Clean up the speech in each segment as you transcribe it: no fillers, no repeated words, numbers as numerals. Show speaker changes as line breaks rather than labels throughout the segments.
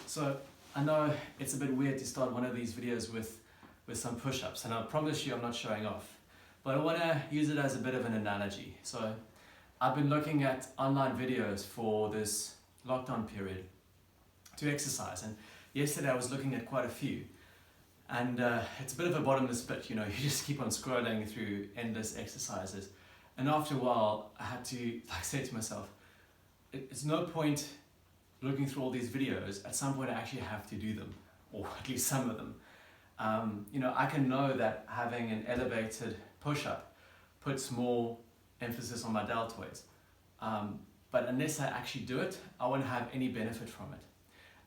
So I know it's a bit weird to start one of these videos with some push-ups, and I promise you I'm not showing off, but I want to use it as a bit of an analogy. So I've been looking at online videos for this lockdown period to exercise, and yesterday I was looking at quite a few, and it's a bit of a bottomless pit, you know, you just keep on scrolling through endless exercises, and after a while I had to say to myself, it's no point looking through all these videos. At some point I actually have to do them, or at least some of them. You know, I can know that having an elevated push-up puts more emphasis on my deltoids, but unless I actually do it, I won't have any benefit from it.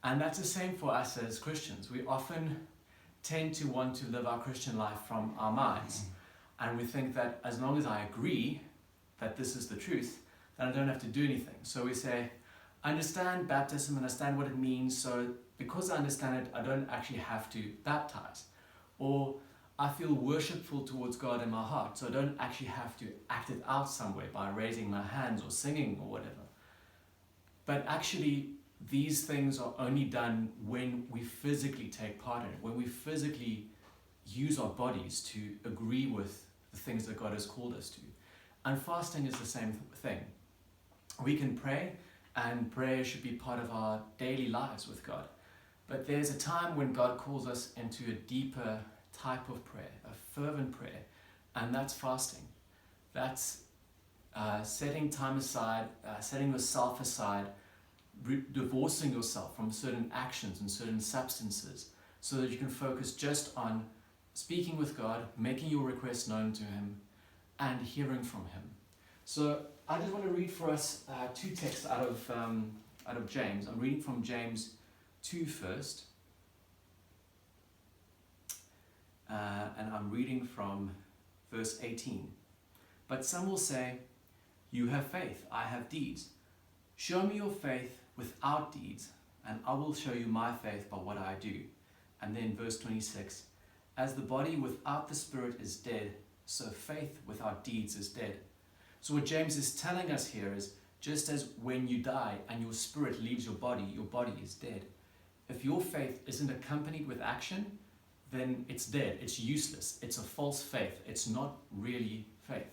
And that's the same for us as Christians. We often tend to want to live our Christian life from our minds, and we think that as long as I agree that this is the truth, then I don't have to do anything. So we say, I understand baptism, understand what it means, so because I understand it, I don't actually have to baptize. Or I feel worshipful towards God in my heart, so I don't actually have to act it out some way by raising my hands or singing or whatever. But actually, these things are only done when we physically take part in it, when we physically use our bodies to agree with the things that God has called us to. And fasting is the same thing. We can pray, and prayer should be part of our daily lives with God. But there's a time when God calls us into a deeper type of prayer, a fervent prayer, and that's fasting. That's setting time aside, setting yourself aside, divorcing yourself from certain actions and certain substances so that you can focus just on speaking with God, making your requests known to Him, and hearing from Him. So I just want to read for us two texts out of James. I'm reading from James 2 first, and I'm reading from verse 18. But some will say, you have faith, I have deeds. Show me your faith without deeds, and I will show you my faith by what I do. And then verse 26, as the body without the spirit is dead, so faith without deeds is dead. So what James is telling us here is, just as when you die and your spirit leaves your body is dead. If your faith isn't accompanied with action, then it's dead, it's useless, it's a false faith, it's not really faith.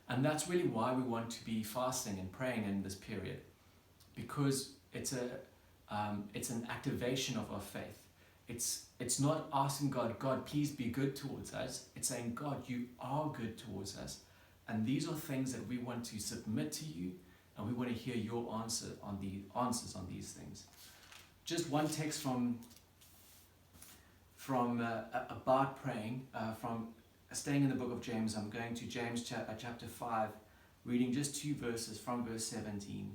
And that's really why we want to be fasting and praying in this period, because it's an activation of our faith. It's not asking God, please be good towards us. It's saying, God, you are good towards us. And these are things that we want to submit to you, and we want to hear your answers on these things. Just one text from about praying, from staying in the book of James. I'm going to James chapter 5, reading just 2 verses from verse 17.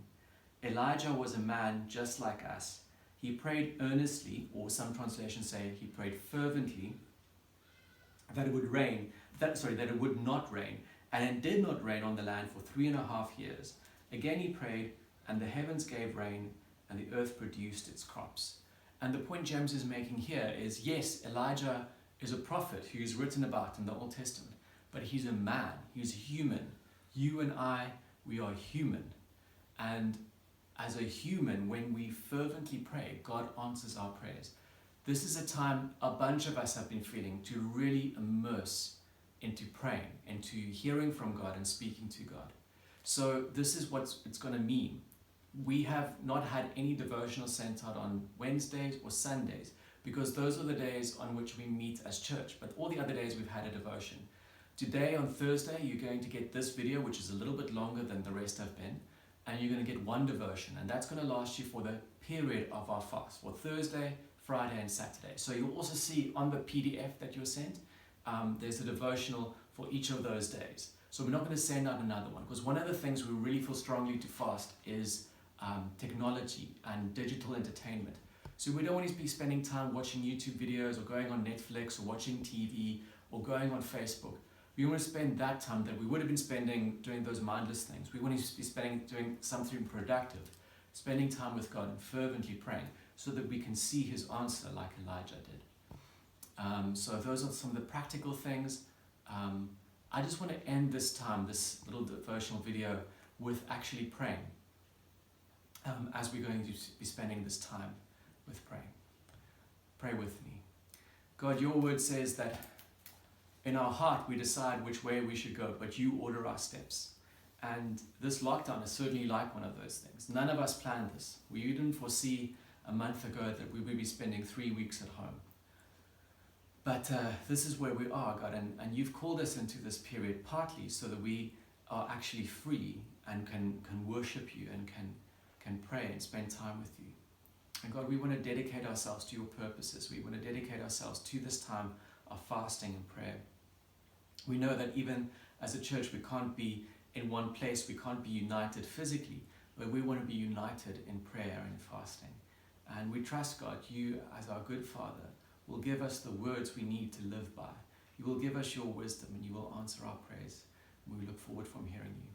Elijah was a man just like us. He prayed earnestly, or some translations say he prayed fervently, that it would not rain. And it did not rain on the land for 3.5 years. Again he prayed, and the heavens gave rain, and the earth produced its crops. And the point James is making here is, yes, Elijah is a prophet who is written about in the Old Testament, but he's a man, he's human. You and I, we are human. And as a human, when we fervently pray, God answers our prayers. This is a time a bunch of us have been feeling to really immerse into praying, into hearing from God and speaking to God. So this is what it's going to mean. We have not had any devotional sent out on Wednesdays or Sundays, because those are the days on which we meet as church, but all the other days we've had a devotion. Today on Thursday you're going to get this video, which is a little bit longer than the rest have been, and you're going to get one devotion, and that's going to last you for the period of our fast, for Thursday, Friday and Saturday. So you'll also see on the PDF that you're sent, there's a devotional for each of those days. So we're not going to send out another one, because one of the things we really feel strongly to fast is technology and digital entertainment. So we don't want to be spending time watching YouTube videos or going on Netflix or watching TV or going on Facebook. We want to spend that time that we would have been spending doing those mindless things. We want to be spending doing something productive, spending time with God and fervently praying, so that we can see His answer like Elijah did. So those are some of the practical things. I just want to end this time, this little devotional video, with actually praying as we're going to be spending this time with praying. Pray with me. God, your word says that in our heart we decide which way we should go, but you order our steps. And this lockdown is certainly like one of those things. None of us planned this. We didn't foresee a month ago that we would be spending 3 weeks at home. But this is where we are, God, and you've called us into this period partly so that we are actually free and can worship you and can pray and spend time with you. And God, we want to dedicate ourselves to your purposes. We want to dedicate ourselves to this time of fasting and prayer. We know that even as a church, we can't be in one place, we can't be united physically, but we want to be united in prayer and fasting. And we trust, God, you as our good Father will give us the words we need to live by. You will give us your wisdom and you will answer our prayers. We look forward from hearing you.